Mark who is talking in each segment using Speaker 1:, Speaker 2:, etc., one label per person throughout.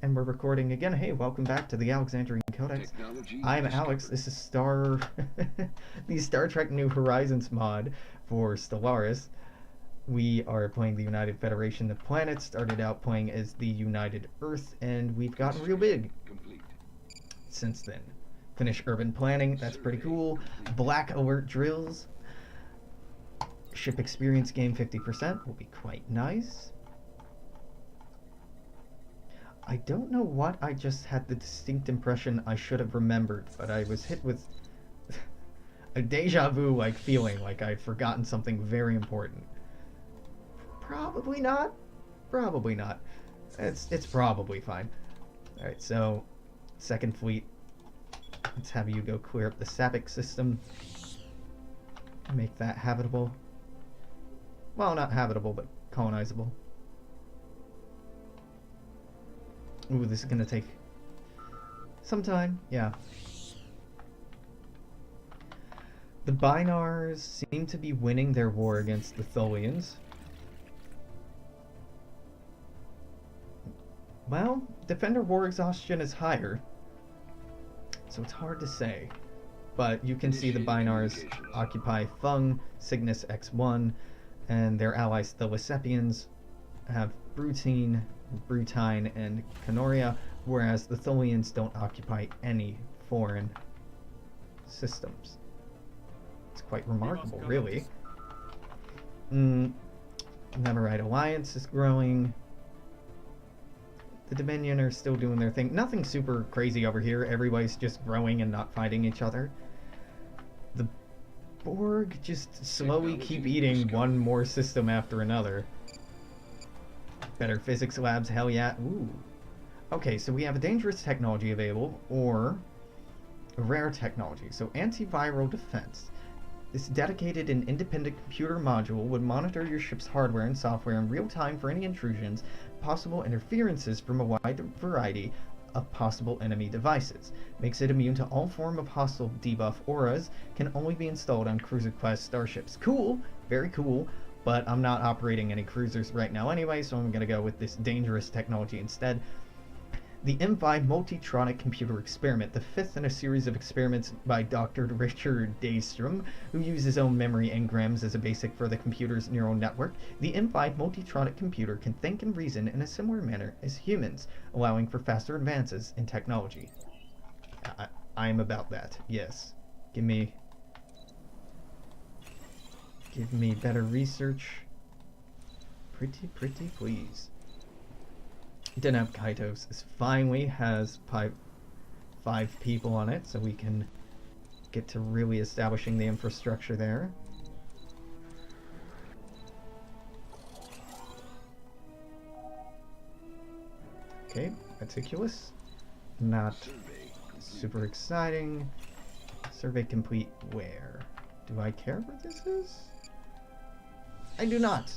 Speaker 1: And we're recording again. Hey, welcome back to the Alexandrian Codex. I'm Alex. This is the Star Trek New Horizons mod for Stellaris. We are playing the United Federation of Planets. Started out playing as the United Earth, and we've gotten real big since then. Finish urban planning. That's pretty cool. Black alert drills. Ship experience gain 50% will be quite nice. I don't know what I just had the distinct impression I should have remembered, but I was hit with a deja vu-like feeling, like I'd forgotten something very important. Probably not. Probably not. It's probably fine. Alright, so, Second Fleet. Let's have you go clear up the Sabic system. Make that habitable. Well, not habitable, but colonizable. Ooh, this is gonna take some time, yeah. The Binars seem to be winning their war against the Tholians. Well, Defender war exhaustion is higher, so it's hard to say. But you can see the Binars occupy Thung, Cygnus X1, and their allies, the Lysepians, have Brutine, Brutine, and Canoria, whereas the Tholians don't occupy any foreign systems. It's quite remarkable, really. Neverite Alliance is growing. The Dominion are still doing their thing. Nothing super crazy over here. Everybody's just growing and not fighting each other. The Borg just slowly keep eating one more system after another. Better physics labs, hell yeah. Ooh. Okay, so we have a dangerous technology available, or a rare technology. So antiviral defense. This dedicated and independent computer module would monitor your ship's hardware and software in real time for any intrusions, possible interferences from a wide variety of possible enemy devices. Makes it immune to all form of hostile debuff auras. Can only be installed on cruiser-class starships. Cool, very cool. But I'm not operating any cruisers right now anyway, so I'm going to go with this dangerous technology instead. The M5 Multitronic Computer Experiment, the fifth in a series of experiments by Dr. Richard Daystrom, who used his own memory engrams as a basic for the computer's neural network. The M5 Multitronic Computer can think and reason in a similar manner as humans, allowing for faster advances in technology. I'm about that, yes. Give me better research. Pretty please. Deneb Kaitos finally has five people on it, so we can get to really establishing the infrastructure there. Okay, meticulous. Not super exciting. Survey complete where? Do I care where this is? I do not.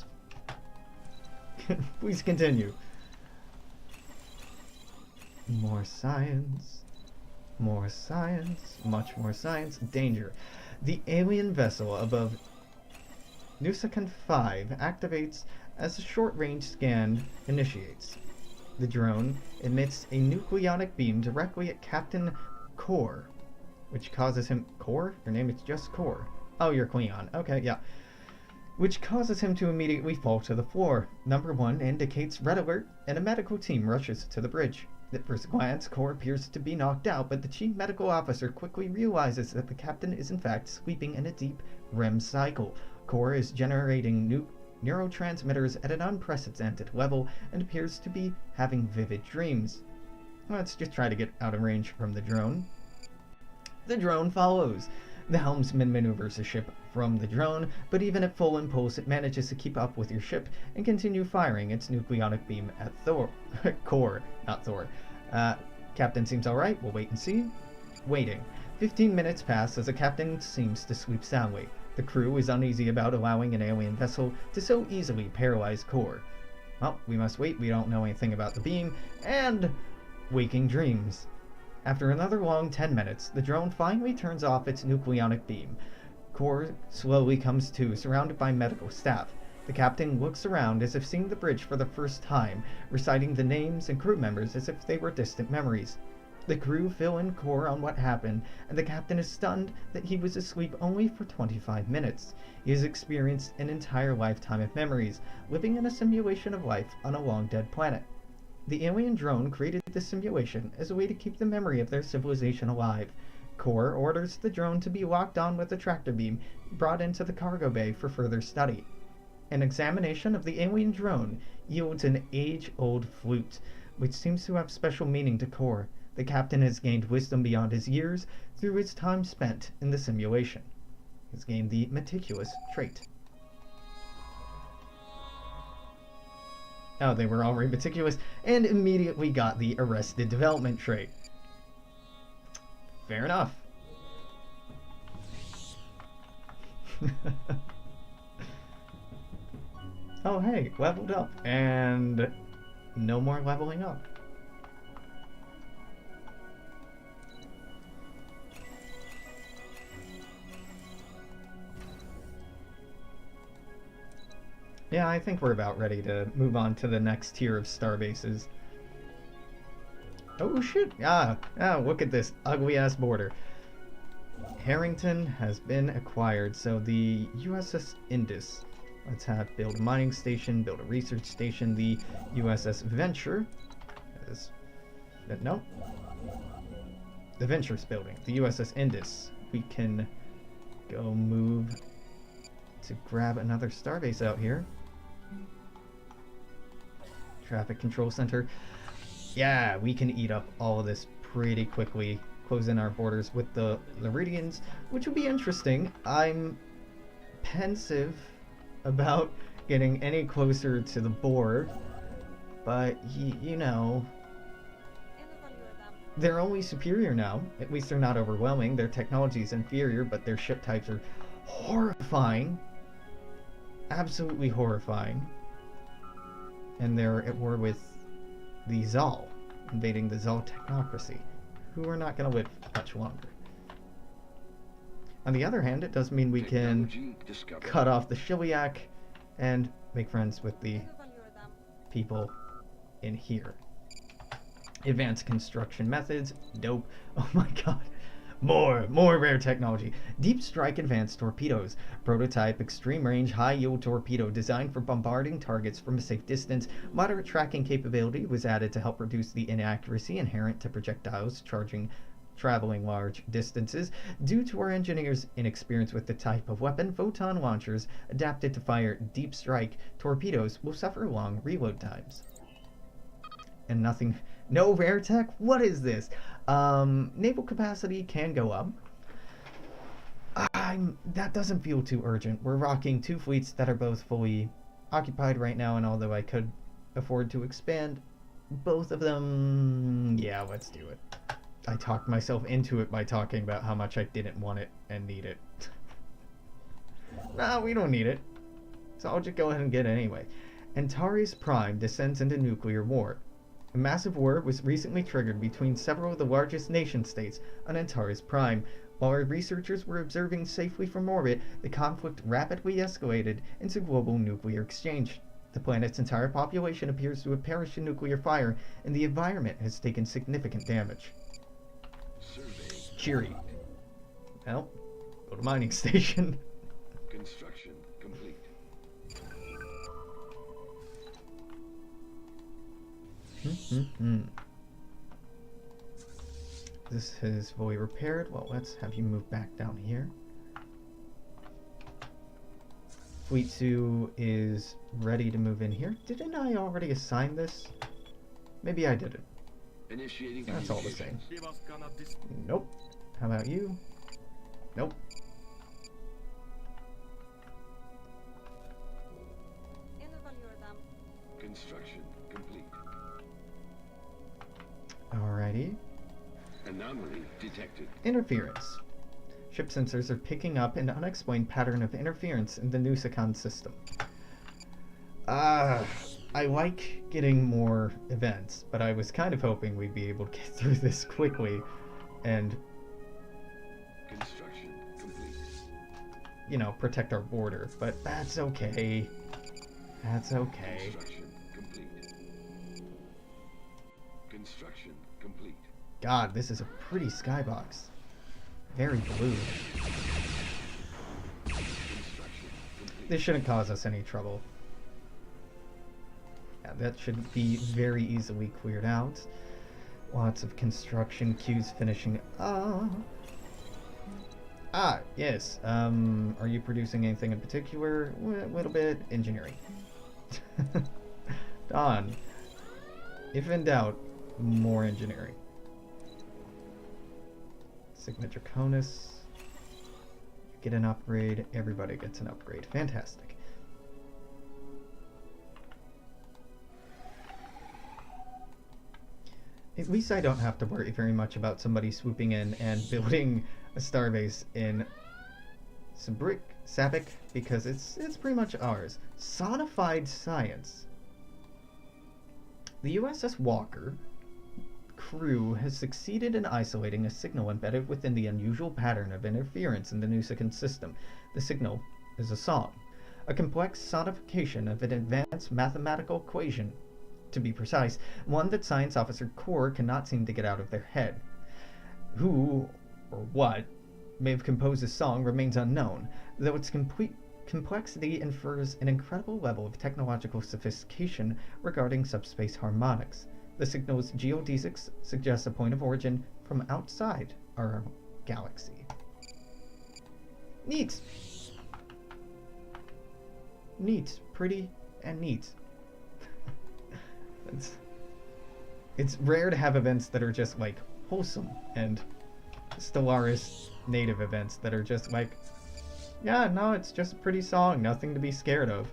Speaker 1: Please continue. More science. More science. Much more science. Danger. The alien vessel above Nusakan 5 activates as a short-range scan initiates. The drone emits a nucleonic beam directly at Captain Core, which causes him... Core? Your name is just Core. Oh, you're Klingon. Okay, yeah. Which causes him to immediately fall to the floor. Number 1 indicates red alert, and a medical team rushes to the bridge. At first glance, Core appears to be knocked out, but the chief medical officer quickly realizes that the captain is in fact sleeping in a deep REM cycle. Core is generating neurotransmitters at an unprecedented level and appears to be having vivid dreams. Let's just try to get out of range from the drone. The drone follows. The helmsman maneuvers the ship from the drone, but even at full impulse it manages to keep up with your ship and continue firing its nucleonic beam at Core, not Thor. Captain seems alright, we'll wait and see. Waiting. 15 minutes pass as the captain seems to sleep soundly. The crew is uneasy about allowing an alien vessel to so easily paralyze Core. Well, we must wait, we don't know anything about the beam, and waking dreams. After another long 10 minutes, the drone finally turns off its nucleonic beam. Core slowly comes to, surrounded by medical staff. The captain looks around as if seeing the bridge for the first time, reciting the names and crew members as if they were distant memories. The crew fill in core on what happened, and the captain is stunned that he was asleep only for 25 minutes. He has experienced an entire lifetime of memories, living in a simulation of life on a long-dead planet. The alien drone created this simulation as a way to keep the memory of their civilization alive. Core orders the drone to be locked on with a tractor beam brought into the cargo bay for further study. An examination of the alien drone yields an age-old flute, which seems to have special meaning to Core. The captain has gained wisdom beyond his years through his time spent in the simulation. He has gained the meticulous trait. Oh, they were already meticulous, and immediately got the arrested development trait. Fair enough. Oh hey, leveled up, and no more leveling up. Yeah, I think we're about ready to move on to the next tier of starbases. Oh shit! Look at this ugly-ass border. Harrington has been acquired, so the USS Indus. Let's build a mining station, build a research station. The USS Venture is... no. The Venture's building. The USS Indus. We can go move to grab another starbase out here. Traffic Control Center. Yeah, we can eat up all of this pretty quickly. Close in our borders with the Meridians, which will be interesting. I'm pensive about getting any closer to the board, but you know, they're only superior now. At least they're not overwhelming. Their technology is inferior, but their ship types are horrifying. Absolutely horrifying. And they're at war with the Zal, invading the Zal technocracy, who are not going to live much longer. On the other hand, it does mean we can cut off the Shiliak and make friends with the people in here. Advanced construction methods. Dope. Oh my god. More rare technology. Deep strike advanced torpedoes. Prototype extreme range high yield torpedo designed for bombarding targets from a safe distance. Moderate tracking capability was added to help reduce the inaccuracy inherent to projectiles traveling large distances. Due to our engineers' inexperience with the type of weapon, photon launchers adapted to fire deep strike torpedoes will suffer long reload times. And nothing... no rare tech? What is this? Naval capacity can go up. That doesn't feel too urgent. We're rocking 2 fleets that are both fully occupied right now, and although I could afford to expand both of them, yeah, let's do it. I talked myself into it by talking about how much I didn't want it and need it. Nah, we don't need it. So I'll just go ahead and get it anyway. Antares Prime descends into nuclear war. A massive war was recently triggered between several of the largest nation-states on Antares Prime. While our researchers were observing safely from orbit, the conflict rapidly escalated into global nuclear exchange. The planet's entire population appears to have perished in nuclear fire, and the environment has taken significant damage. Cheery. Well, go to mining station.
Speaker 2: Construction complete.
Speaker 1: This is fully repaired. Well, let's have you move back down here. Fleet 2 is ready to move in here. Didn't I already assign this? Maybe I didn't.
Speaker 2: Initiating.
Speaker 1: That's all the same. Nope. How about you? Nope.
Speaker 2: Construction complete.
Speaker 1: Alrighty.
Speaker 2: Anomaly detected.
Speaker 1: Interference. Ship sensors are picking up an unexplained pattern of interference in the Nusicon system. I like getting more events, but I was kind of hoping we'd be able to get through this quickly and,
Speaker 2: Construction complete.
Speaker 1: you know, protect our border, but that's okay. That's okay.
Speaker 2: Construction complete. Construction complete.
Speaker 1: God, this is a pretty skybox. Very blue.
Speaker 2: Construction complete.
Speaker 1: This shouldn't cause us any trouble. Yeah, that should be very easily cleared out. Lots of construction queues finishing up. Ah, yes. Are you producing anything in particular? A little bit. Engineering. Don. If in doubt, more engineering. Signature Conus. Get an upgrade. Everybody gets an upgrade. Fantastic. At least I don't have to worry very much about somebody swooping in and building a starbase in Sabik, because it's pretty much ours. Sonified science. The USS Walker crew has succeeded in isolating a signal embedded within the unusual pattern of interference in the Nusakan system. The signal is a song, a complex sonification of an advanced mathematical equation. To be precise, one that Science Officer Core cannot seem to get out of their head. Who, or what, may have composed this song remains unknown, though its complexity infers an incredible level of technological sophistication regarding subspace harmonics. The signal's geodesics suggests a point of origin from outside our galaxy. Neat! Neat. Pretty and neat. It's rare to have events that are just like wholesome, and Stellaris native events that are just like, yeah, no, it's just a pretty song, nothing to be scared of.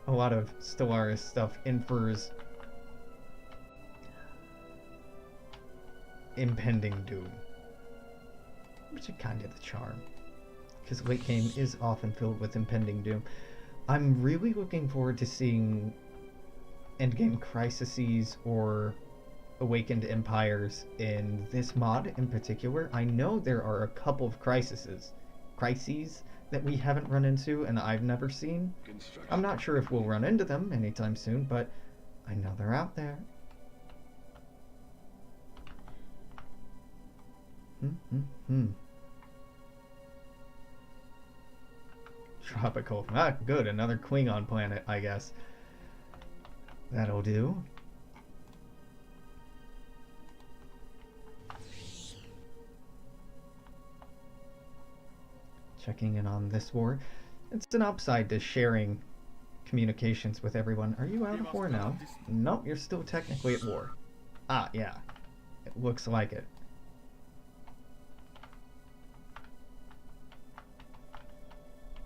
Speaker 1: A lot of Stellaris stuff infers impending doom, which is kind of the charm, because late game is often filled with impending doom. I'm really looking forward to seeing endgame crises or awakened empires in this mod in particular. I know there are a couple of crises that we haven't run into and I've never seen. I'm not sure if we'll run into them anytime soon, but I know they're out there. Tropical. Ah, good. Another Klingon planet, I guess. That'll do. Checking in on this war. It's an upside to sharing communications with everyone. Are you out of war now? Nope, you're still technically at war. Ah, yeah. It looks like it.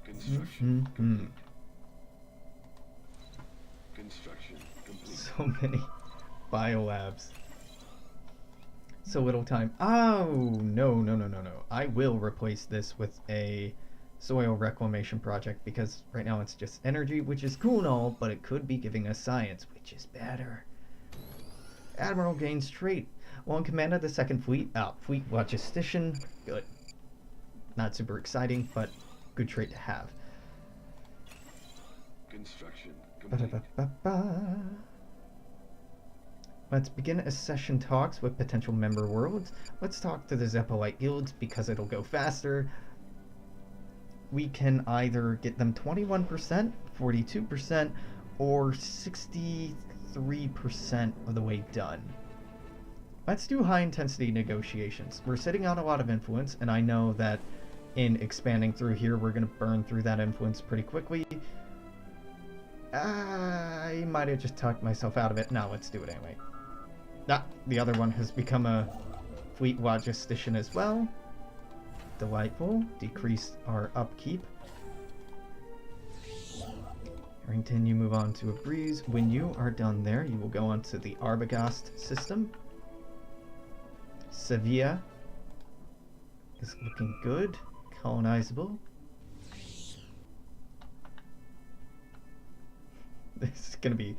Speaker 2: Construction complete. Construction complete.
Speaker 1: So many biolabs. So little time. Oh, no. I will replace this with a soil reclamation project, because right now it's just energy, which is cool and all, but it could be giving us science, which is better. Admiral gains trait. While in command of the second fleet, fleet logistician. Good. Not super exciting, but good trait to have.
Speaker 2: Construction complete.
Speaker 1: Let's begin accession talks with potential member worlds. Let's talk to the Zeppelite guilds because it'll go faster. We can either get them 21%, 42%, or 63% of the way done. Let's do high intensity negotiations. We're sitting on a lot of influence, and I know that in expanding through here, we're going to burn through that influence pretty quickly. I might have just talked myself out of it. No, let's do it anyway. The other one has become a fleet logistician as well. Delightful. Decrease our upkeep. Harrington, you move on to a breeze. When you are done there, you will go on to the Arbogast system. Sevilla is looking good. Colonizable. This is going to be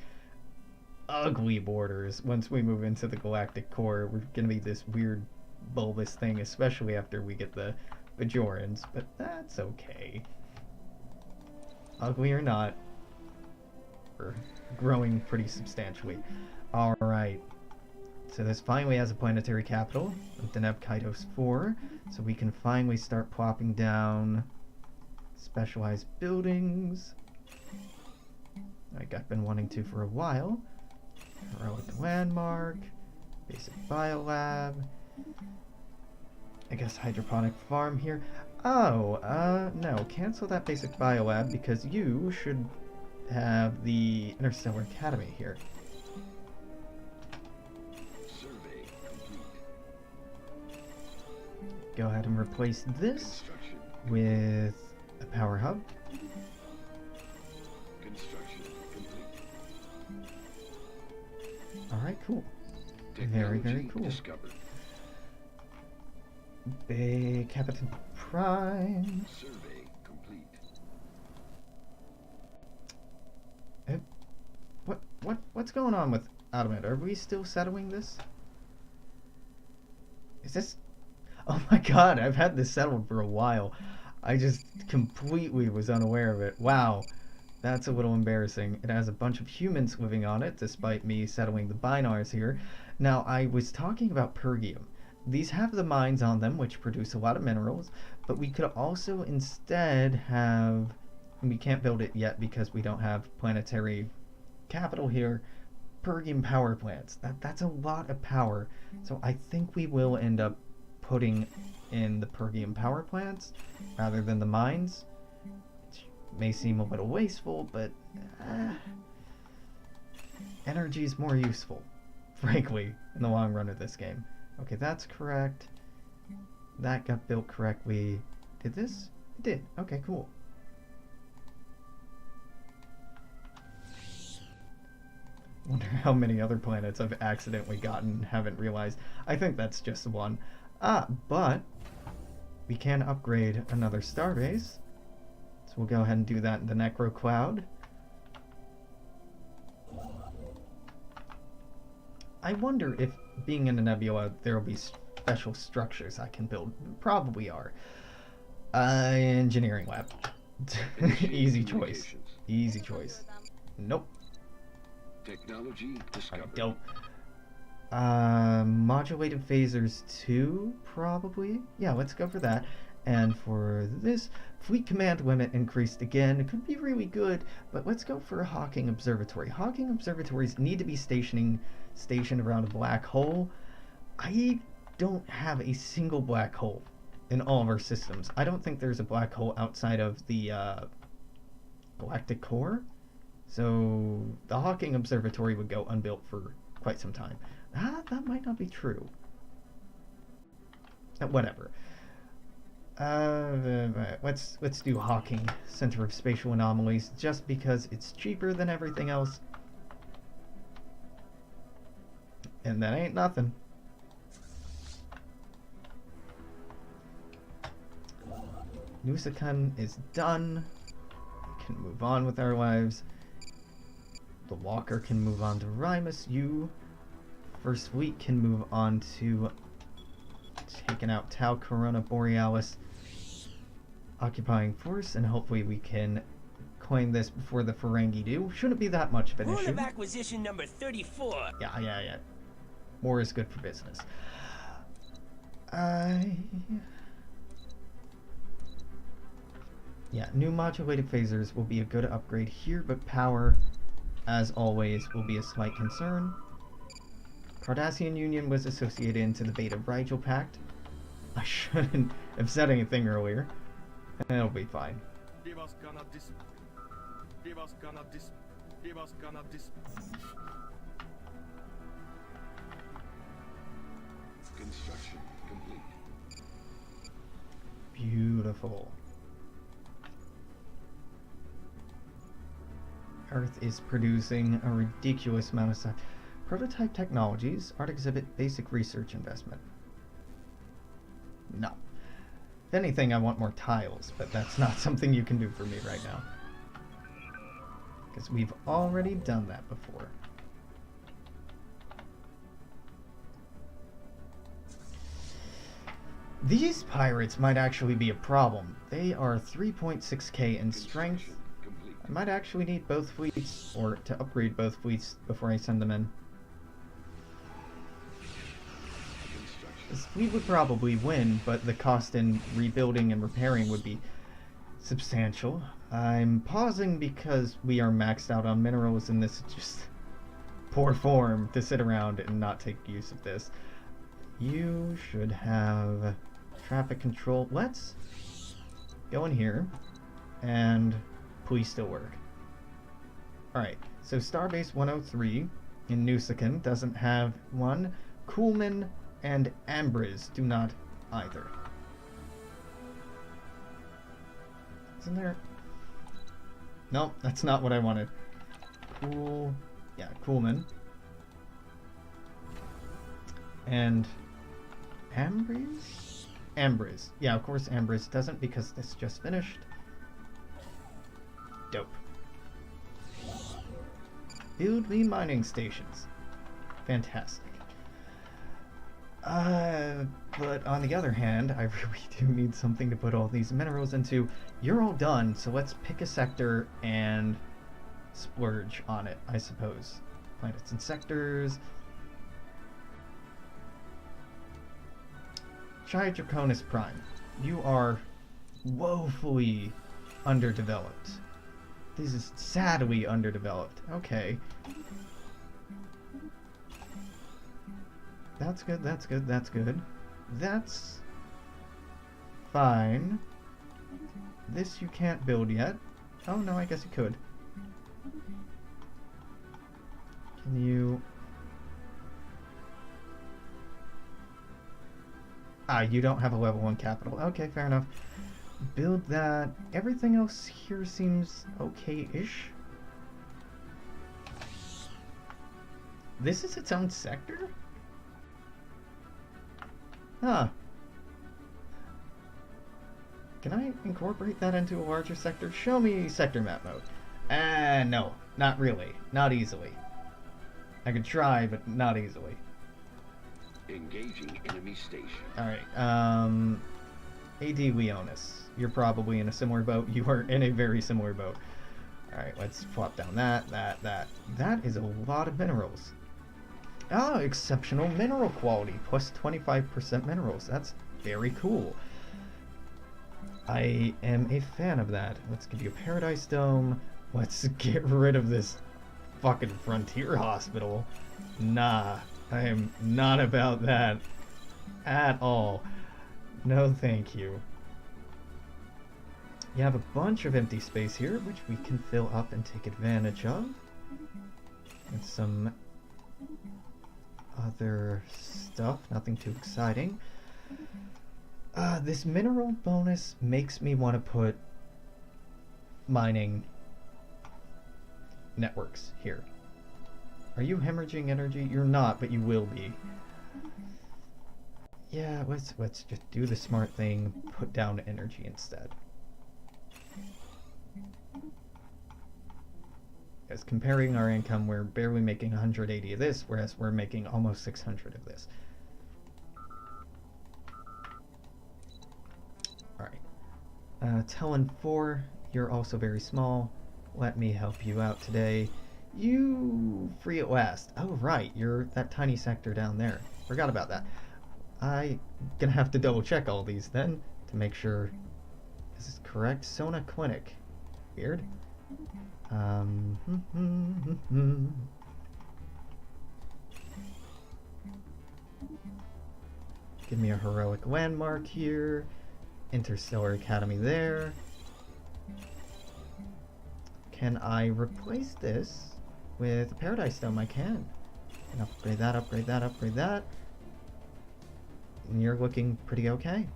Speaker 1: ugly borders once we move into the Galactic core. We're going to be this weird bulbous thing, especially after we get the Bajorans, but that's okay. Ugly or not, we're growing pretty substantially. Alright. So this finally has a planetary capital, Deneb Kaitos 4, so we can finally start plopping down specialized buildings, like I've been wanting to for a while. Heroic Landmark, Basic Biolab, I guess Hydroponic Farm here. Oh, no, cancel that Basic Biolab because you should have the Interstellar Academy here. Go ahead and replace this with a power hub. Alright, cool. Very, very cool. Bay Capitan Prime.
Speaker 2: Survey complete.
Speaker 1: What's going on with Automate? Are we still settling this? Is this... Oh my god, I've had this settled for a while. I just completely was unaware of it. Wow, that's a little embarrassing. It has a bunch of humans living on it, despite me settling the binars here. Now, I was talking about Pergium. These have the mines on them, which produce a lot of minerals, but we could also instead have... We can't build it yet because we don't have planetary capital here. Pergium power plants. That's a lot of power. So I think we will end up putting in the Pergium power plants rather than the mines. Which may seem a little wasteful, but energy is more useful, frankly, in the long run of this game. Okay, that's correct. That got built correctly. Did this? It did. Okay, cool. Wonder how many other planets I've accidentally gotten and haven't realized. I think that's just one. But we can upgrade another starbase. So we'll go ahead and do that in the Necro Cloud. I wonder if, being in a nebula, there will be special structures I can build. Probably are. Engineering lab. Easy choice. Easy choice. Nope.
Speaker 2: Technology discovered.
Speaker 1: I don't. Modulated phasers 2, probably. Yeah, let's go for that. And for this, fleet command limit increased again. It could be really good, but let's go for a Hawking Observatory. Hawking Observatories need to be stationed around a black hole. I don't have a single black hole in all of our systems. I don't think there's a black hole outside of the galactic core. So the Hawking Observatory would go unbuilt for quite some time. That might not be true. Whatever. Let's do Hawking, Center of Spatial Anomalies, just because it's cheaper than everything else. And that ain't nothing. Nusakan is done. We can move on with our lives. The Walker can move on to Rymus. You, First Fleet, can move on to taking out Tau Corona Borealis, occupying Force, and hopefully we can claim this before the Ferengi do. Shouldn't be that much of an issue.
Speaker 3: Rule of acquisition number 34.
Speaker 1: Yeah. War is good for business. Yeah, new modulated phasers will be a good upgrade here, but power, as always, will be a slight concern. Cardassian Union was associated into the Beta Rigel Pact. I shouldn't have said anything earlier. It'll be fine.
Speaker 2: Construction complete.
Speaker 1: Beautiful. Earth is producing a ridiculous amount of stuff. Prototype technologies are to exhibit basic research investment. No. If anything, I want more tiles, but that's not something you can do for me right now. Because we've already done that before. These pirates might actually be a problem. They are 3.6k in strength. I might actually need both fleets, or to upgrade both fleets before I send them in. This fleet would probably win, but the cost in rebuilding and repairing would be substantial. I'm pausing because we are maxed out on minerals, and this is just poor form to sit around and not take use of this. You should have traffic control. Let's go in here, and please still work. Alright, so Starbase 103 in Nusakan doesn't have one. Kuhlman and Ambriz do not either. Isn't there? Nope, that's not what I wanted. Yeah, Kuhlman. And Ambriz? Ambriz. Yeah, of course Ambriz doesn't because this just finished. Dope. Build me mining stations. Fantastic. But on the other hand, I really do need something to put all these minerals into. You're all done, so let's pick a sector and splurge on it, I suppose. Planets and sectors. Try Draconis Prime. You are woefully underdeveloped. This is sadly underdeveloped. Okay. That's good, that's good, that's good. That's fine. This you can't build yet. Oh no, I guess you could. Can you... Ah, you don't have a level 1 capital. Okay, fair enough. Build that. Everything else here seems okay-ish. This is its own sector? Huh. Can I incorporate that into a larger sector? Show me sector map mode. No, not really. Not easily. I could try, but not easily.
Speaker 2: Engaging enemy station.
Speaker 1: Alright, AD Leonis. You're probably in a similar boat. You are in a very similar boat. Alright, let's flop down that. That is a lot of minerals. Oh, exceptional mineral quality. Plus 25% minerals. That's very cool. I am a fan of that. Let's give you a Paradise Dome. Let's get rid of this fucking Frontier Hospital. Nah, I am not about that at all. No thank you. You have a bunch of empty space here, which we can fill up and take advantage of. And some other stuff, nothing too exciting. This mineral bonus makes me want to put mining networks here. Are you hemorrhaging energy? You're not, but you will be. Yeah, let's just do the smart thing, put down energy instead. As comparing our income, we're barely making 180 of this, whereas we're making almost 600 of this. Alright. Telin 4, you're also very small. Let me help you out today. You free at last. Oh, right, you're that tiny sector down there. Forgot about that. I'm gonna have to double check all these then to make sure this is correct. Sona Clinic. Weird. Give me a heroic landmark here. Interstellar Academy there. Can I replace this with a Paradise Dome? I can. And upgrade that, upgrade that, upgrade that. And you're looking pretty okay.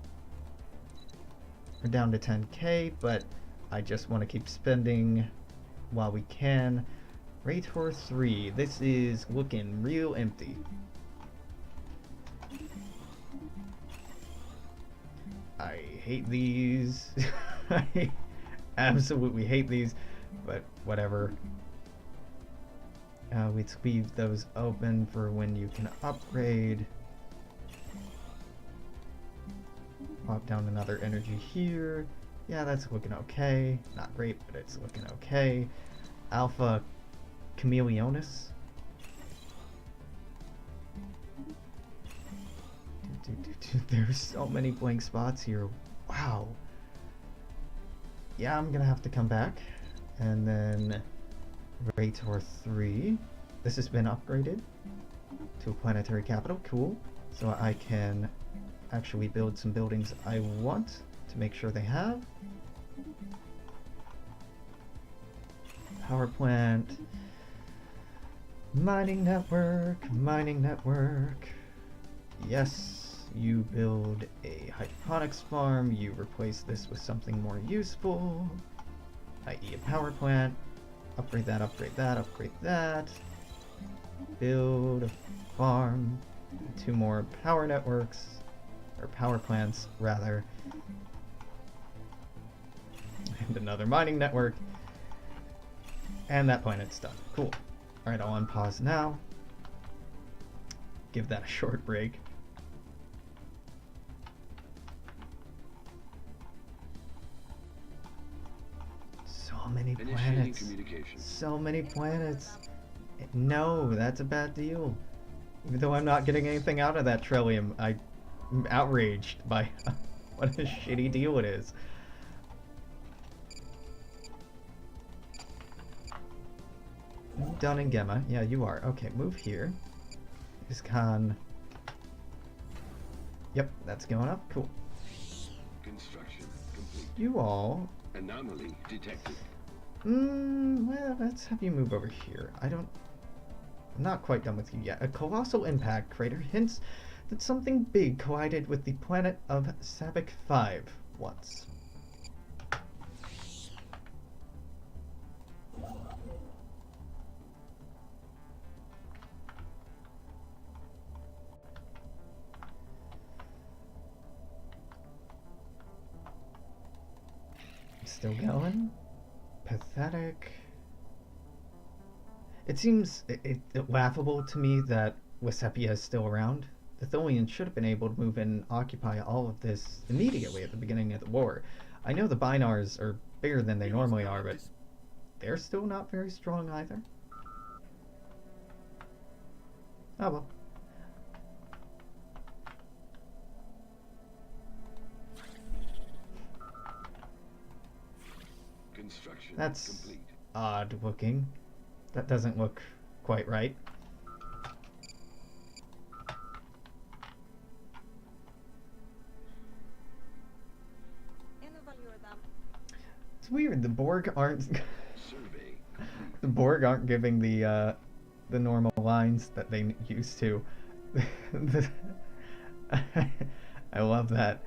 Speaker 1: We're down to 10k, but I just want to keep spending while we can. Raytor 3, this is looking real empty. I hate these. I absolutely hate these, but whatever. Let's leave those open for when you can upgrade. Pop down another energy here. Yeah, that's looking okay. Not great, but it's looking okay. Alpha Chameleonis. There's so many blank spots here. Wow. Yeah, I'm gonna have to come back. And then Raytor 3. This has been upgraded to a planetary capital. Cool. So I can actually build some buildings I want to make sure they have. Power plant. Mining network. Mining network. Yes, you build a hydroponics farm. You replace this with something more useful, i.e. a power plant. Upgrade that, upgrade that, upgrade that. Build a farm. 2 more power networks. Or power plants, rather. And another mining network. And that planet's done. Cool. Alright, I'll unpause now. Give that a short break. So many planets. So many planets. No, that's a bad deal. Even though I'm not getting anything out of that Trillium, I'm outraged by what a shitty deal it is. Done in Gemma. Yeah, you are. Okay, move here. Iscan. Yep, that's going up. Cool.
Speaker 2: Construction complete.
Speaker 1: You all.
Speaker 2: Anomaly detected.
Speaker 1: Well, let's have you move over here. I'm not quite done with you yet. A colossal impact crater hints that something big collided with the planet of Sabak 5 once. Still going. Pathetic. It seems laughable to me that Wesepia is still around. The Tholians should have been able to move in and occupy all of this immediately at the beginning of the war. I know the Binars are bigger than they normally are, but they're still not very strong either. Oh well.
Speaker 2: Construction
Speaker 1: That's
Speaker 2: complete.
Speaker 1: odd looking. That doesn't look quite right. It's weird. The Borg aren't.
Speaker 2: Survey.
Speaker 1: The Borg aren't giving the normal lines that they used to. I love that.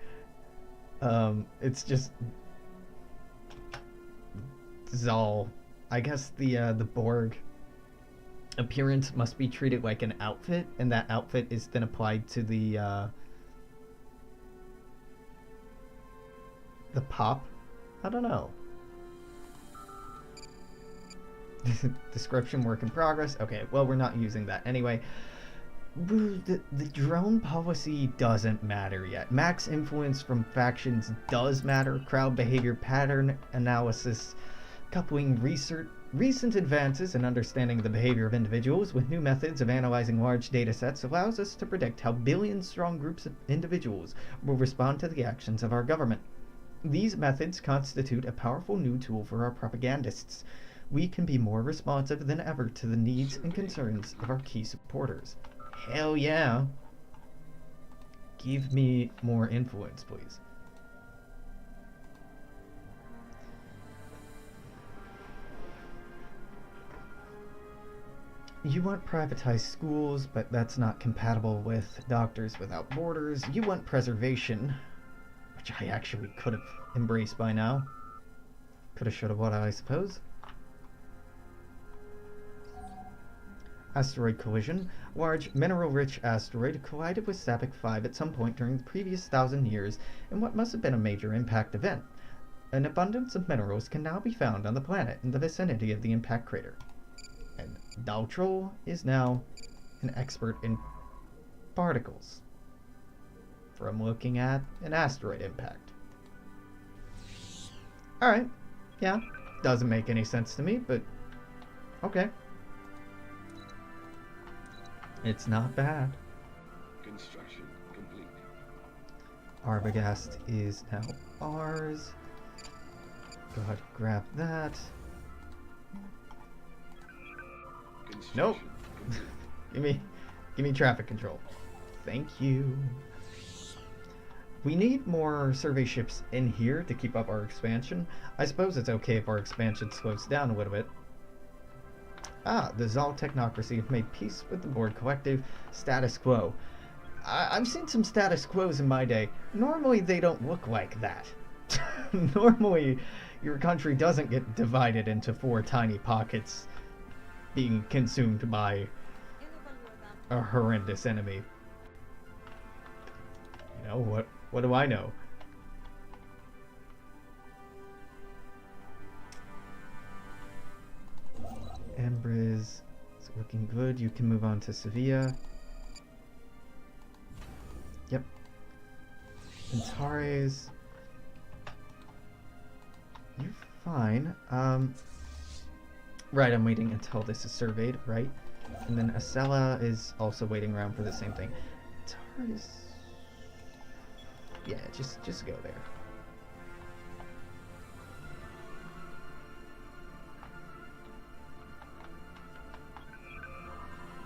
Speaker 1: It's just Zal. I guess the Borg appearance must be treated like an outfit, and that outfit is then applied to the pop. I don't know. Description work in progress. Okay, well, we're not using that anyway. The drone policy doesn't matter yet. Max influence from factions does matter. Crowd behavior pattern analysis, coupling recent advances in understanding the behavior of individuals with new methods of analyzing large data sets allows us to predict how billion-strong groups of individuals will respond to the actions of our government. These methods constitute a powerful new tool for our propagandists. We can be more responsive than ever to the needs and concerns of our key supporters. Hell yeah. Give me more influence, please. You want privatized schools, but that's not compatible with Doctors Without Borders. You want preservation, which I actually could have embraced by now. Coulda, shoulda, woulda, I suppose. Asteroid collision. Large, mineral-rich asteroid collided with Sabak 5 at some point during the previous 1,000 years in what must have been a major impact event. An abundance of minerals can now be found on the planet in the vicinity of the impact crater. And Daltrol is now an expert in particles from looking at an asteroid impact. Alright. Yeah. Doesn't make any sense to me, but okay. It's not bad.
Speaker 2: Construction complete.
Speaker 1: Arbogast is now ours. Go ahead, grab that. Nope.
Speaker 2: Construction complete.
Speaker 1: Give me traffic control. Thank you. We need more survey ships in here to keep up our expansion. I suppose it's okay if our expansion slows down a little bit. Ah, the Zal Technocracy have made peace with the Board Collective. Status quo. I've seen some status quos in my day. Normally they don't look like that. Normally your country doesn't get divided into 4 tiny pockets being consumed by a horrendous enemy. You know, what do I know? Embriz is looking good. You can move on to Sevilla. Yep. Antares. You're fine. Right, I'm waiting until this is surveyed, right? And then Acela is also waiting around for the same thing. Antares. Yeah, just go there.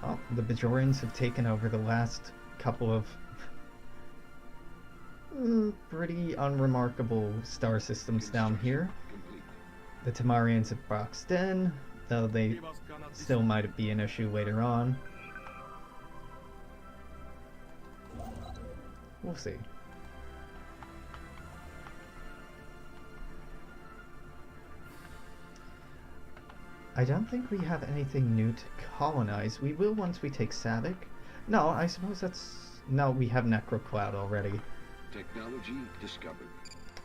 Speaker 1: Oh, the Bajorans have taken over the last couple of pretty unremarkable star systems down here.
Speaker 2: complete.
Speaker 1: The Tamarians have boxed in, though they still might be an issue later on. We'll see. I don't think we have anything new to colonize. We will once we take Savick. No, I suppose that's... No, we have Necrocloud already.
Speaker 2: Technology discovered.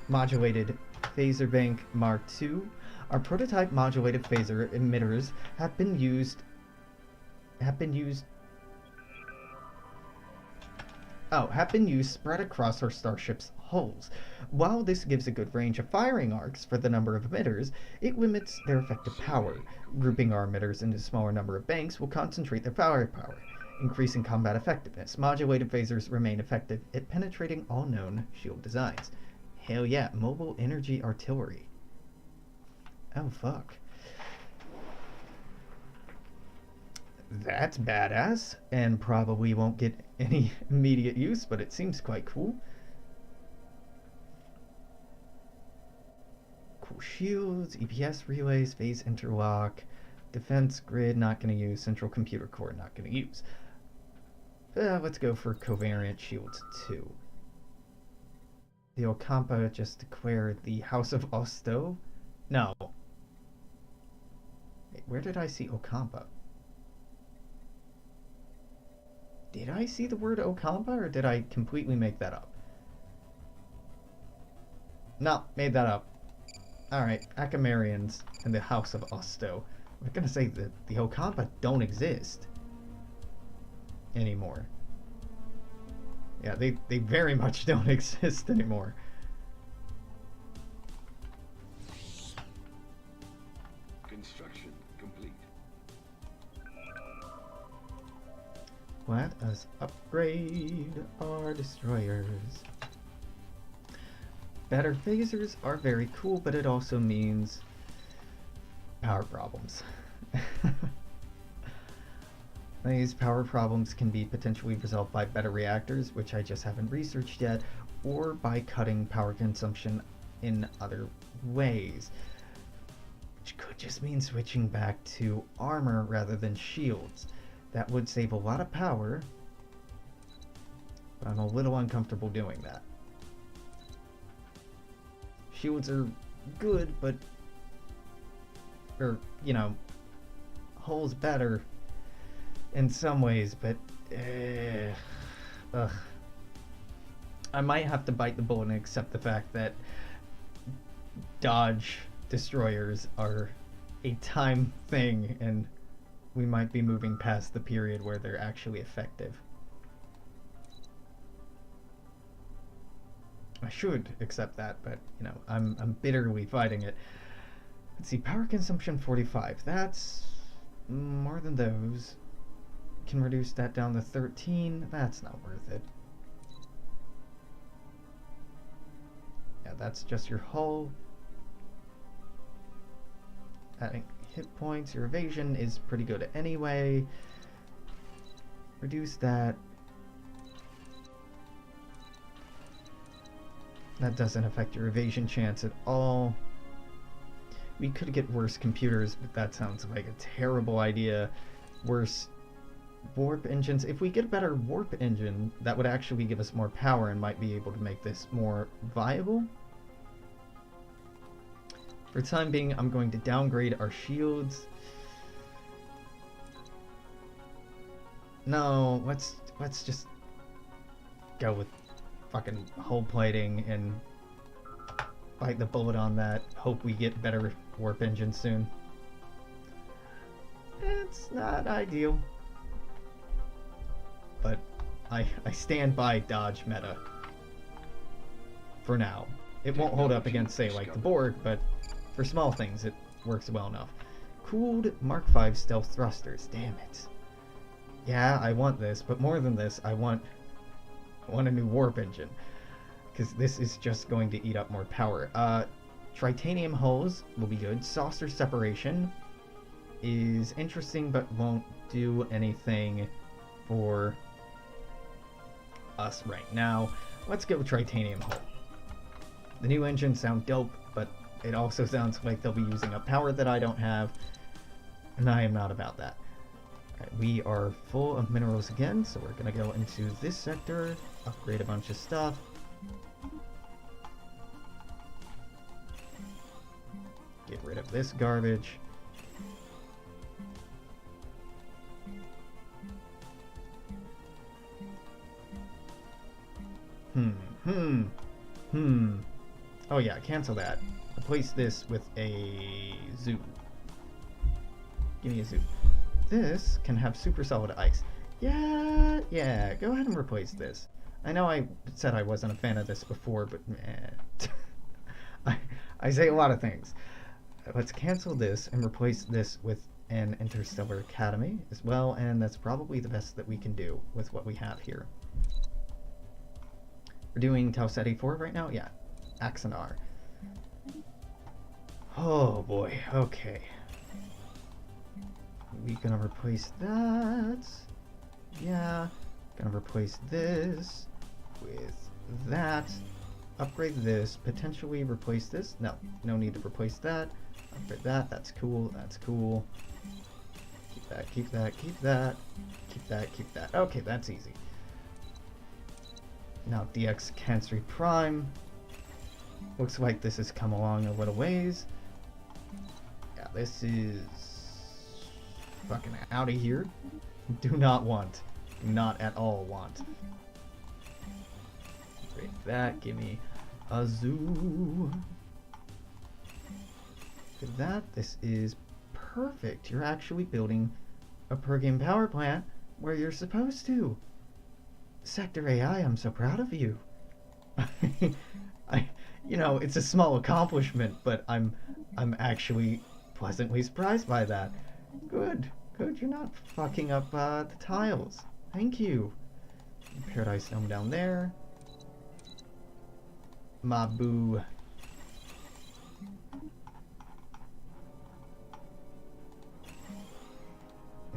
Speaker 1: Modulated Phaser Bank Mark II. Our prototype modulated phaser emitters have been used spread across our starship's hulls. While this gives a good range of firing arcs for the number of emitters, it limits their effective power. Grouping our emitters into a smaller number of banks will concentrate their firepower, increasing combat effectiveness. Modulated phasers remain effective at penetrating all known shield designs. Hell yeah, mobile energy artillery. Oh fuck. That's badass, and probably won't get any immediate use, but it seems quite cool. Cool shields, EPS relays, phase interlock, defense grid, not going to use, central computer core, not going to use. Let's go for covariant shields 2. The Ocampa just declared the House of Osto? No. Wait, where did I see Ocampa? Did I see the word Ocampa, or did I completely make that up? No, made that up. Alright, Acamarians and the House of Osto. I'm gonna say that the Ocampa don't exist anymore. Yeah, they very much don't exist anymore.
Speaker 2: Construction complete.
Speaker 1: Let us upgrade our destroyers. Better phasers are very cool, but it also means power problems. These power problems can be potentially resolved by better reactors, which I just haven't researched yet, or by cutting power consumption in other ways. Which could just mean switching back to armor rather than shields. That would save a lot of power, but I'm a little uncomfortable doing that. Shields are good, but... or, you know, hull's better in some ways, but... ugh. I might have to bite the bullet and accept the fact that dodge destroyers are a time thing, and we might be moving past the period where they're actually effective. I should accept that, but, you know, I'm bitterly fighting it. Let's see, power consumption 45. That's more than those. Can reduce that down to 13. That's not worth it. Yeah, that's just your hull. Adding hit points, your evasion is pretty good anyway. Reduce that. That doesn't affect your evasion chance at all. We could get worse computers, but that sounds like a terrible idea. Worse warp engines. If we get a better warp engine, that would actually give us more power and might be able to make this more viable. For the time being, I'm going to downgrade our shields. No, let's just go with fucking hull plating and bite the bullet on that. Hope we get better warp engines soon. It's not ideal, but I stand by Dodge meta for now. It won't hold up against, say, like the Borg, but for small things it works well enough. Cooled Mark V stealth thrusters. Damn it. Yeah, I want this, but more than this, I want a new warp engine, because this is just going to eat up more power. Tritanium hulls will be good. Saucer separation is interesting, but won't do anything for us right now. Let's go Tritanium hull. The new engines sound dope, but it also sounds like they'll be using up power that I don't have, and I am not about that. Alright, we are full of minerals again, so we're gonna go into this sector, upgrade a bunch of stuff. Get rid of this garbage. Oh yeah, cancel that. Replace this with a zoo. Give me a zoo. This can have super solid ice. Yeah, go ahead and replace this. I know I said I wasn't a fan of this before, but I say a lot of things. Let's cancel this and replace this with an Interstellar Academy as well, and that's probably the best that we can do with what we have here. We're doing Tau Ceti 4 right now? Yeah. Axanar. Oh boy, okay. We gonna replace that. Yeah. Gonna replace this with that. Upgrade this. Potentially replace this. No, no need to replace that. Upgrade that. That's cool. That's cool. Keep that, keep that, keep that. Keep that, keep that. Okay, that's easy. Now DX Cancri Prime. Looks like this has come along a little ways. Yeah, this is fucking out of here. Do not want. Do not at all want. Break that. Give me a zoo. Look at that. This is perfect. You're actually building a per game power plant where you're supposed to. Sector AI, I'm so proud of you. You know, it's a small accomplishment, but I'm actually pleasantly surprised by that. Good, you're not fucking up the tiles. Thank you. Paradise Dome down there. Mabu.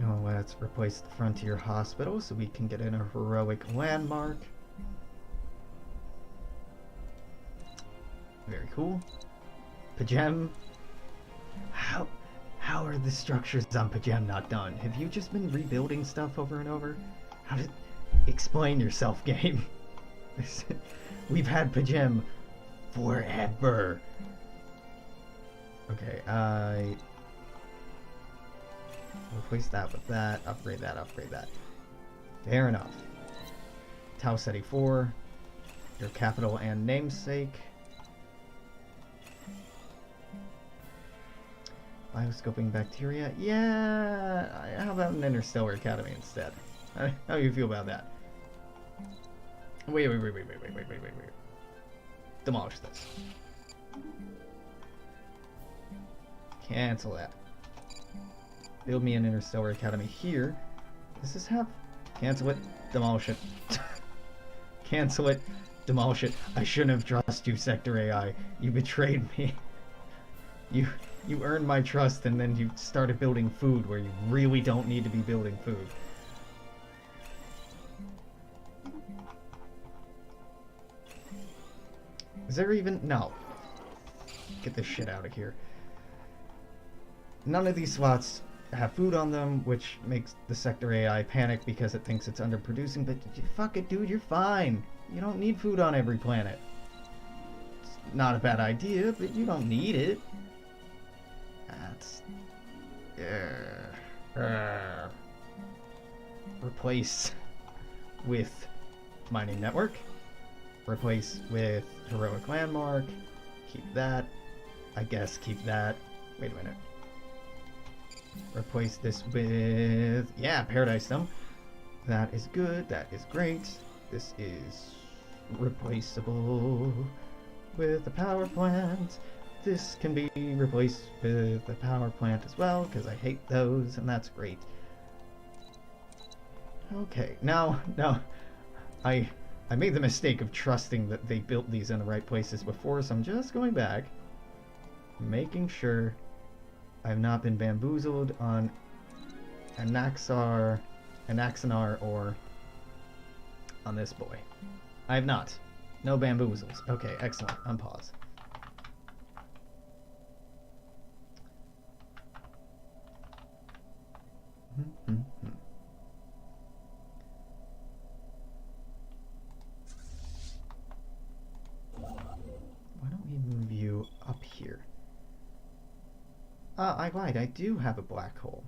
Speaker 1: Oh, let's replace the Frontier Hospital so we can get in a heroic landmark. Very cool. Pajem. How are the structures on Pajem not done? Have you just been rebuilding stuff over and over? How did... Explain yourself, game. We've had Pajem forever. Okay, replace that with that, upgrade that, upgrade that. Fair enough. Tau Ceti 4, your capital and namesake. Bioscoping bacteria. Yeah, how about an Interstellar Academy instead? How do you feel about that? Wait. demolish this. Cancel that. Build me an interstellar academy here. Does this have... Cancel it. Demolish it. Cancel it. Demolish it. I shouldn't have trusted you, Sector AI. You betrayed me. You earned my trust and then you started building food where you really don't need to be building food. Is there even... No. Get this shit out of here. None of these slots have food on them, which makes the Sector AI panic because it thinks it's underproducing, but fuck it, dude, you're fine. You don't need food on every planet. It's not a bad idea, but you don't need it. That's... Replace with mining network. Replace with heroic landmark. Keep that. I guess keep that. Wait a minute. Replace this with... Yeah, Paradise Dome. That is good. That is great. This is replaceable with the power plant. This can be replaced with the power plant as well, because I hate those, and that's great. Okay, now, I made the mistake of trusting that they built these in the right places before, so I'm just going back, making sure I've not been bamboozled on Anaxanar, or on this boy. I have not. No bamboozles. Okay, excellent. Unpause. Why don't we move you up here? I lied. I do have a black hole.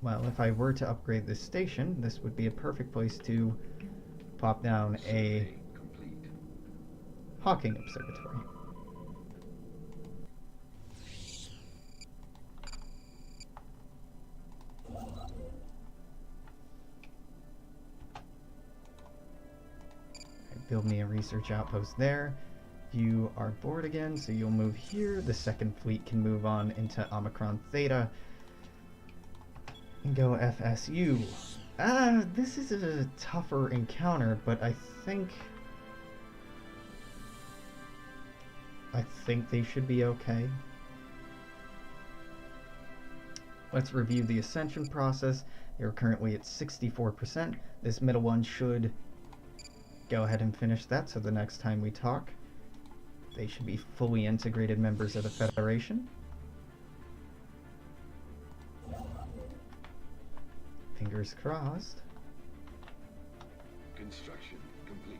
Speaker 1: Well, if I were to upgrade this station, this would be a perfect place to pop down a Hawking Observatory. Build me a research outpost there. You are bored again, so you'll move here. The second fleet can move on into Omicron Theta and go FSU. This is a tougher encounter, but I think they should be okay. Let's review the ascension process. They're currently at 64%. This middle one should go ahead and finish that, so the next time we talk, they should be fully integrated members of the Federation. Fingers crossed.
Speaker 2: Construction complete.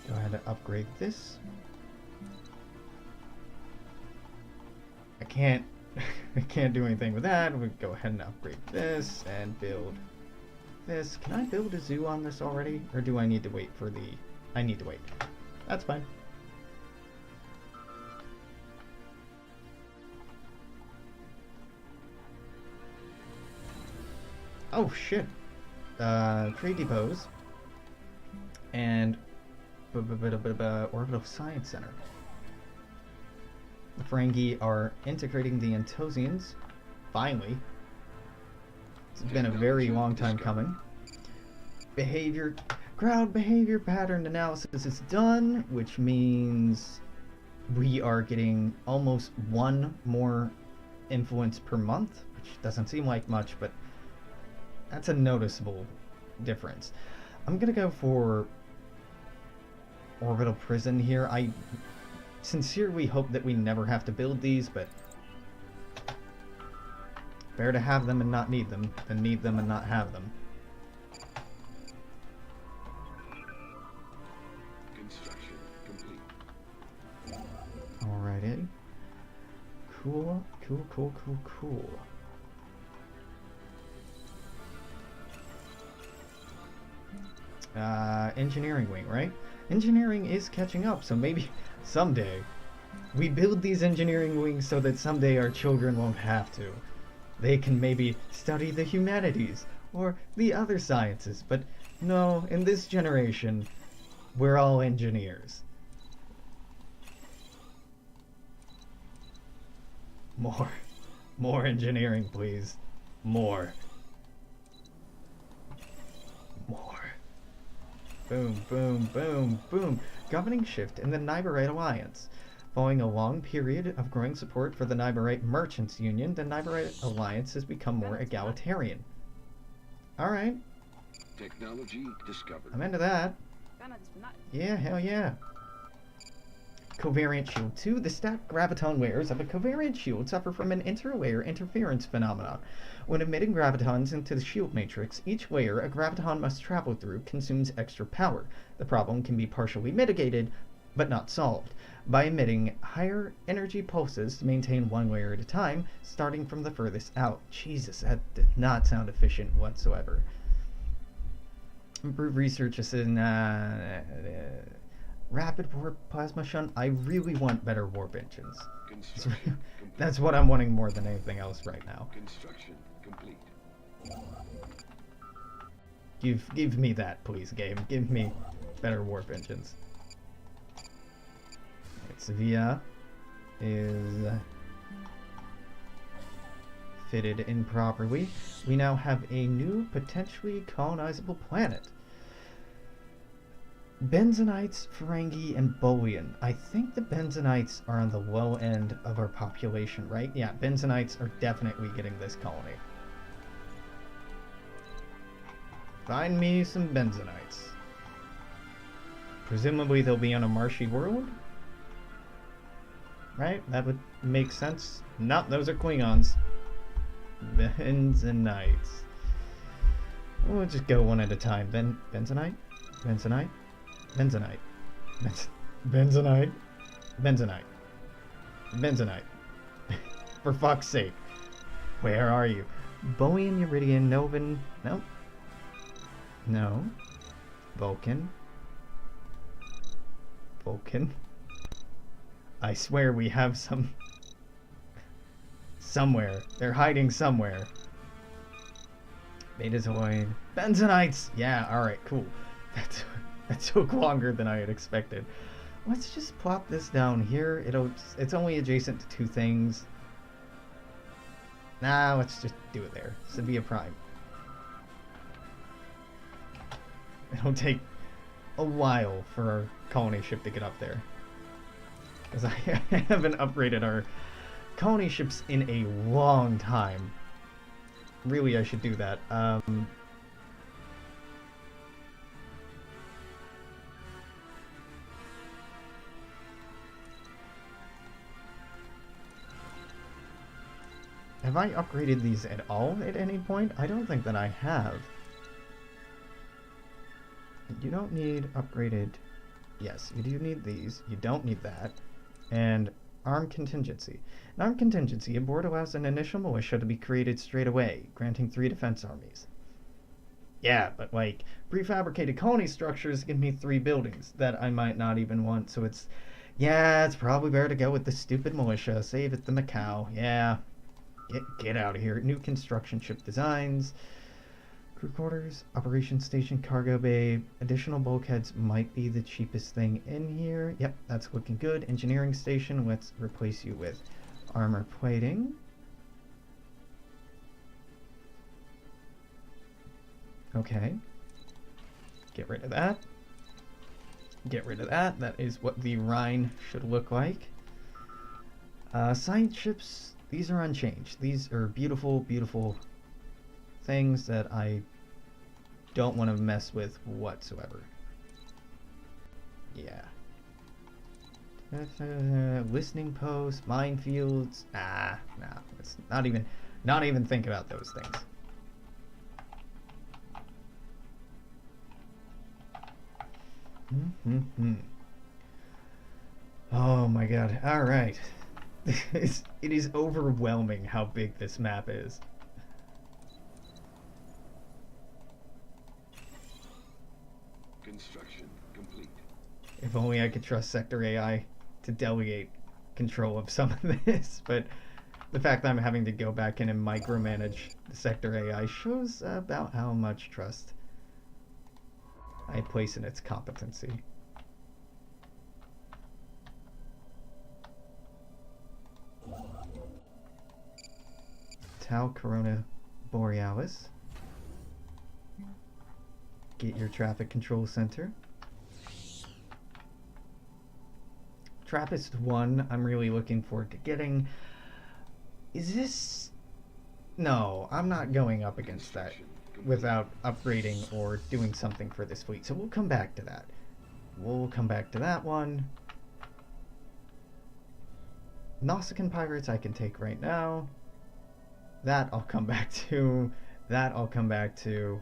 Speaker 1: Go ahead and upgrade this. I can't do anything with that. We go ahead and upgrade this and build this. Can I build a zoo on this already? Or do I need to wait for the... I need to wait. That's fine. Oh shit. Trade depots and orbital science center. The Ferengi are integrating the Antosians. Finally. It's been a very long time coming. Crowd behavior pattern analysis is done, which means we are getting almost one more influence per month, which doesn't seem like much, but that's a noticeable difference. I'm gonna go for orbital prison here. I sincerely hope that we never have to build these, but better to have them and not need them than need them and not have them.
Speaker 2: Construction complete.
Speaker 1: Alrighty. Cool. Engineering wing, right? Engineering is catching up, so maybe someday we build these engineering wings so that someday our children won't have to. They can maybe study the humanities or the other sciences, but no, in this generation, we're all engineers. More engineering, please. More. Boom, boom, boom, boom. Governing shift in the Niberite Alliance. Following a long period of growing support for the Niberite Merchants Union, the Niberite Alliance has become more egalitarian. Alright.
Speaker 2: Technology discovered.
Speaker 1: I'm into that. Yeah, hell yeah. Covariant shield 2. The stacked graviton layers of a covariant shield suffer from an interlayer interference phenomenon. When emitting gravitons into the shield matrix, each layer a graviton must travel through consumes extra power. The problem can be partially mitigated, but not solved, by emitting higher energy pulses to maintain one layer at a time, starting from the furthest out. Jesus, that did not sound efficient whatsoever. Improve research is in rapid warp plasma shunt. I really want better warp engines. That's what I'm wanting more than anything else right now.
Speaker 2: Construction complete.
Speaker 1: Give me that, please, game. Give me better warp engines. Right, Sevilla is fitted in properly. We now have a new potentially colonizable planet. Benzonites, Ferengi, and Bolian. I think the Benzonites are on the low end of our population, right? Yeah, Benzonites are definitely getting this colony. Find me some Benzonites. Presumably they'll be on a marshy world? Right? That would make sense. Nope, those are Klingons. Benzonites. We'll just go one at a time. Benzonite? Benzonite? Benzonite. Benzonite. Benzonite. Benzonite. For fuck's sake. Where are you? Boeing, Uridian, Novan. Nope. No. Vulcan. Vulcan. I swear we have some... somewhere. They're hiding somewhere. Betazoid. Benzonites! Yeah, alright, cool. That took longer than I had expected. Let's just plop this down here. It's only adjacent to two things. Nah, let's just do it there. Sevilla Prime. It'll take a while for our colony ship to get up there. Because I haven't upgraded our colony ships in a long time. Really, I should do that. Have I upgraded these at all at any point? I don't think that I have. You don't need upgraded... Yes, you do need these. You don't need that. And armed contingency. An armed contingency aboard allows an initial militia to be created straight away, granting 3 defense armies. Yeah, but like, prefabricated colony structures give me 3 buildings that I might not even want, so it's... Yeah, it's probably better to go with the stupid militia. Save it the Macau. Yeah. Get out of here. New construction ship designs. Crew quarters, operation station, cargo bay. Additional bulkheads might be the cheapest thing in here. Yep, that's looking good. Engineering station, let's replace you with armor plating. Okay. Get rid of that. Get rid of that. That is what the Rhine should look like. Science ships, these are unchanged. These are beautiful, beautiful things that I don't want to mess with whatsoever. Yeah. Listening posts, minefields. No. It's not even think about those things. Oh my god. Alright. It is overwhelming how big this map is.
Speaker 2: Construction complete.
Speaker 1: If only I could trust Sector AI to delegate control of some of this, but The fact that I'm having to go back in and micromanage the sector AI shows about how much trust I place in its competency. Tau Corona Borealis. Get your traffic control center. Trappist 1, I'm really looking forward to getting. Is this... No, I'm not going up against that without upgrading or doing something for this fleet. So we'll come back to that. We'll come back to that one. Nausicaan pirates I can take right now. That I'll come back to. That I'll come back to.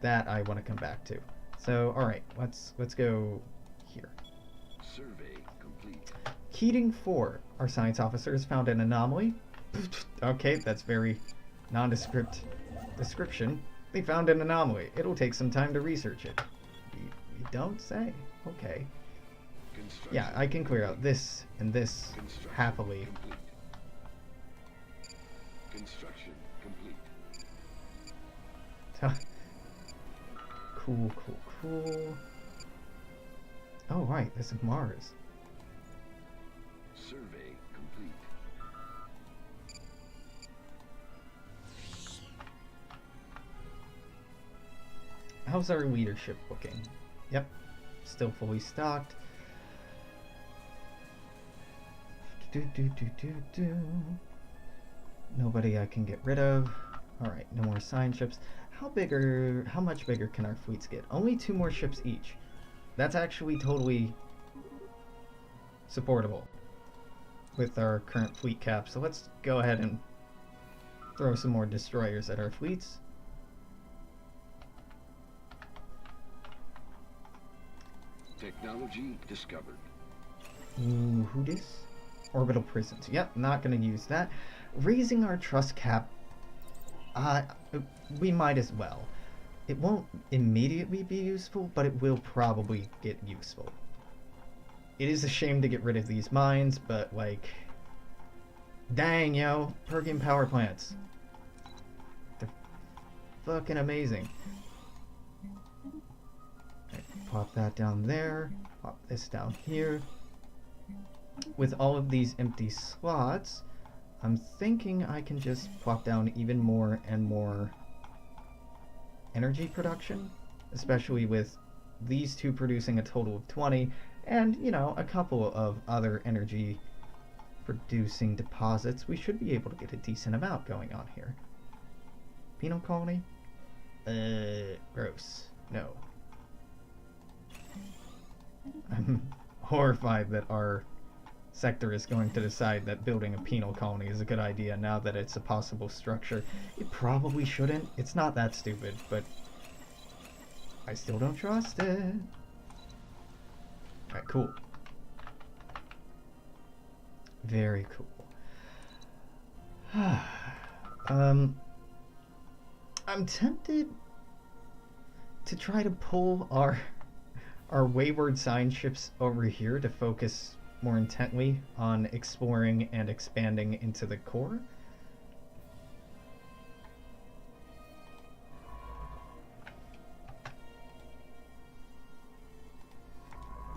Speaker 1: That I want to come back to. So, alright, let's go here.
Speaker 2: Survey complete.
Speaker 1: Keating 4, our science officer, has found an anomaly. Okay, that's very nondescript description. They found an anomaly. It'll take some time to research it. You don't say. Okay. Yeah, I can clear out this and this happily.
Speaker 2: Complete. Construction complete.
Speaker 1: Cool, cool, cool. Oh, right, this is Mars.
Speaker 2: Survey complete.
Speaker 1: How's our leadership looking? Yep, still fully stocked. Nobody I can get rid of. Alright, no more science ships. How much bigger can our fleets get? Only 2 more ships each. That's actually totally supportable with our current fleet cap. So let's go ahead and throw some more destroyers at our fleets.
Speaker 2: Technology discovered.
Speaker 1: Ooh, who dis? Orbital prisons. Yep, not going to use that. Raising our trust cap. We might as well. It won't immediately be useful, but it will probably get useful. It is a shame to get rid of these mines, but like... Dang, yo. Perkian power plants. They're fucking amazing. Okay, pop that down there. Pop this down here. With all of these empty slots, I'm thinking I can just plop down even more and more energy production, especially with these 2 producing a total of 20, and, you know, a couple of other energy producing deposits. We should be able to get a decent amount going on here. Penal colony? Gross. No. I'm horrified that our sector is going to decide that building a penal colony is a good idea now that it's a possible structure. It probably shouldn't. It's not that stupid, but I still don't trust it. Alright, cool. Very cool. I'm tempted to try to pull our wayward science ships over here to focus more intently on exploring and expanding into the core.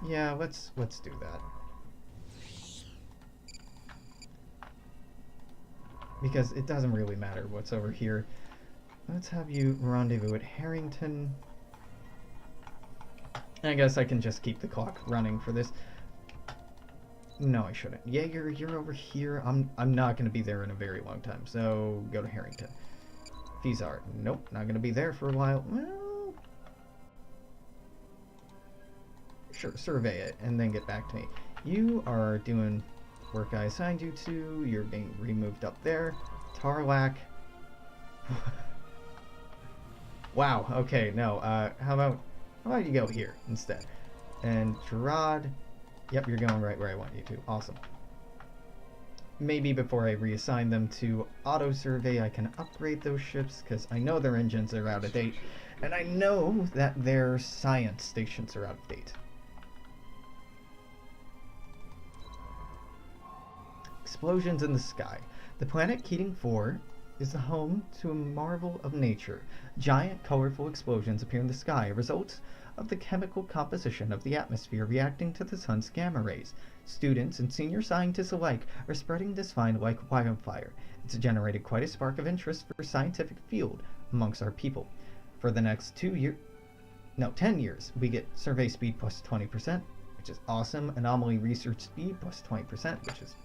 Speaker 1: Yeah, let's do that. Because it doesn't really matter what's over here. Let's have you rendezvous at Harrington. I guess I can just keep the clock running for this. No, I shouldn't. Yeah, you're over here. I'm not going to be there in a very long time, so go to Harrington. Fizar. Nope, not going to be there for a while. Well, sure, survey it, and then get back to me. You are doing work I assigned you to. You're being removed up there. Tarlac. Wow, okay, no. How about you go here instead? And Gerard. Yep, you're going right where I want you to. Awesome. Maybe before I reassign them to auto-survey, I can upgrade those ships, because I know their engines are out of date, and I know that their science stations are out of date. explosions in the sky. The planet Keating 4 is the home to a marvel of nature. Giant, colorful explosions appear in the sky, a result of the chemical composition of the atmosphere reacting to the sun's gamma rays. Students and senior scientists alike are spreading this find like wildfire. It's generated quite a spark of interest for scientific field amongst our people. For the next 10 years, we get survey speed plus 20%, which is awesome. Anomaly research speed plus 20%, which is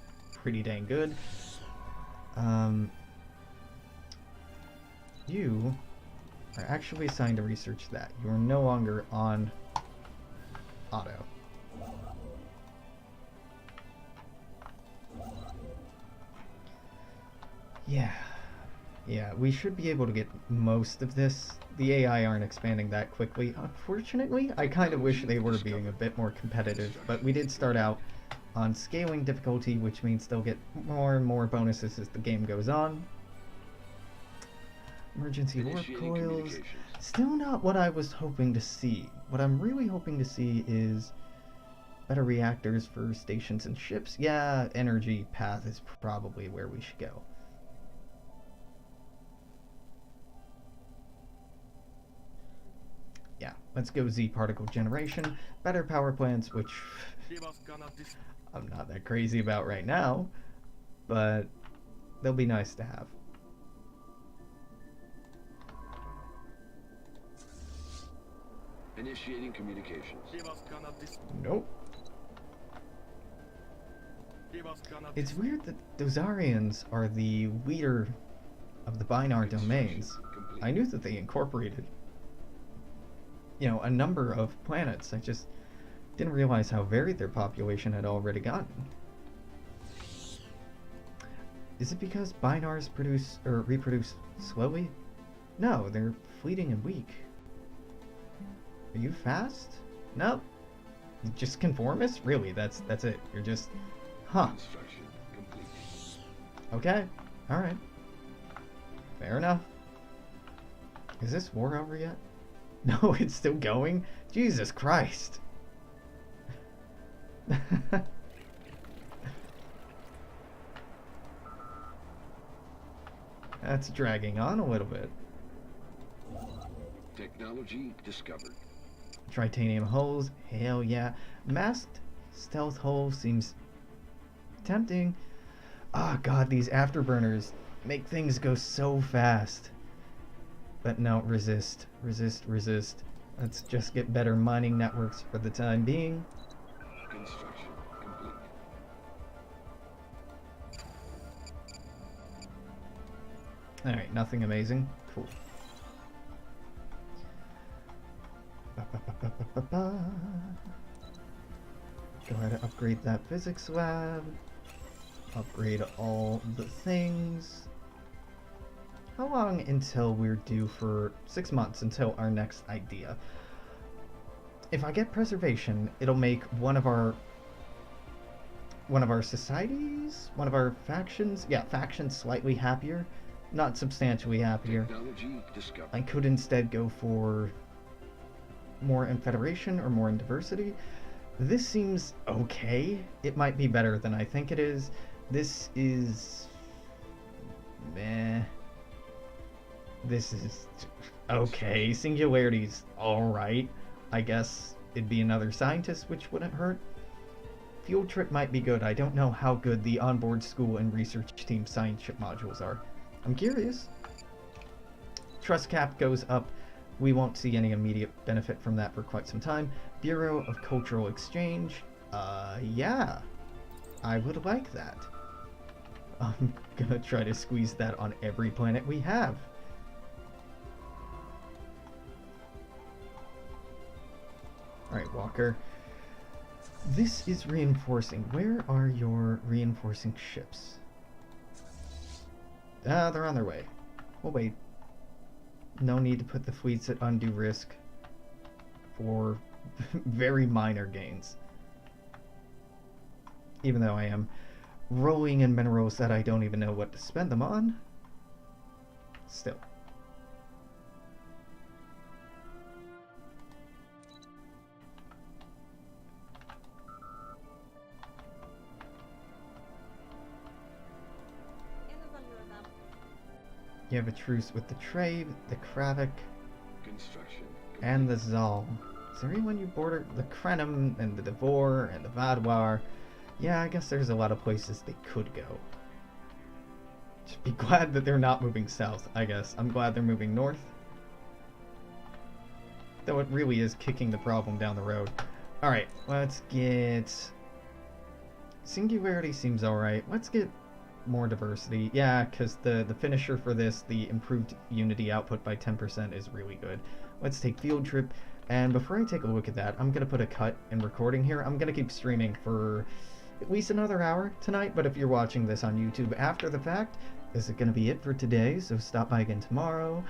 Speaker 1: pretty dang good. You are actually assigned to research that. You are no longer on auto. Yeah, we should be able to get most of this. The AI aren't expanding that quickly. Unfortunately, I kind of wish they were being a bit more competitive, but we did start out on scaling difficulty, which means they'll get more and more bonuses as the game goes on. Emergency warp coils. Still not what I was hoping to see. What I'm really hoping to see is better reactors for stations and ships. Yeah, energy path is probably where we should go. Yeah, let's go Z particle generation. Better power plants, which I'm not that crazy about right now, but they'll be nice to have.
Speaker 2: Initiating communications.
Speaker 1: Nope. It's weird that Dozarians are the leader of the Binar domains. I knew that they incorporated, a number of planets. I just didn't realize how varied their population had already gotten. Is it because Binars reproduce slowly? No, they're fleeting and weak. Are you fast? Nope. Just conformist? Really, that's it. You're just... Huh.
Speaker 2: Construction complete.
Speaker 1: Okay. Alright. Fair enough. Is this war over yet? No, it's still going? Jesus Christ. That's dragging on a little bit.
Speaker 2: Technology discovered.
Speaker 1: Tritanium hulls, hell yeah. Masked stealth hull seems tempting. Ah, God, these afterburners make things go so fast. But no, resist. Let's just get better mining networks for the time being.
Speaker 2: Construction complete.
Speaker 1: Alright, nothing amazing. Cool. Go ahead and upgrade that physics lab. Upgrade all the things. How long until we're due for 6 months until our next idea? If I get preservation, it'll make one of our societies, one of our factions, factions slightly happier, not substantially happier.
Speaker 2: Technology discovered.
Speaker 1: I could instead go for more in Federation or more in diversity. This seems okay. It might be better than I think it is. This is... meh. This is... okay. Singularity's alright. I guess it'd be another scientist, which wouldn't hurt. Field trip might be good. I don't know how good the onboard school and research team science ship modules are. I'm curious. Trust cap goes up. We won't see any immediate benefit from that for quite some time. Bureau of Cultural Exchange. Yeah. I would like that. I'm gonna try to squeeze that on every planet we have. Alright, Walker. This is reinforcing. Where are your reinforcing ships? Ah, they're on their way. We'll wait. No need to put the fleets at undue risk for very minor gains. Even though I am rolling in minerals that I don't even know what to spend them on. Still. You have a truce with the Trade, the Kravik,
Speaker 2: Construction
Speaker 1: and the
Speaker 2: complete.
Speaker 1: Zal. Is there anyone you border? The Krenim, and the Devor, and the Vadwar. Yeah, I guess there's a lot of places they could go. Just be glad that they're not moving south, I guess. I'm glad they're moving north. Though it really is kicking the problem down the road. Alright, let's get... Singularity seems alright. Let's get more diversity. Yeah, because the finisher for this, the improved unity output by 10%, is really good. Let's take Field Trip. And before I take a look at that, I'm going to put a cut in recording here. I'm going to keep streaming for at least another hour tonight, but if you're watching this on YouTube after the fact, this is going to be it for today, so stop by again tomorrow.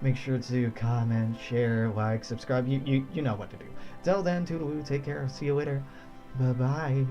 Speaker 1: Make sure to comment, share, like, subscribe. You know what to do. Till then, toodaloo, take care, see you later. Bye-bye.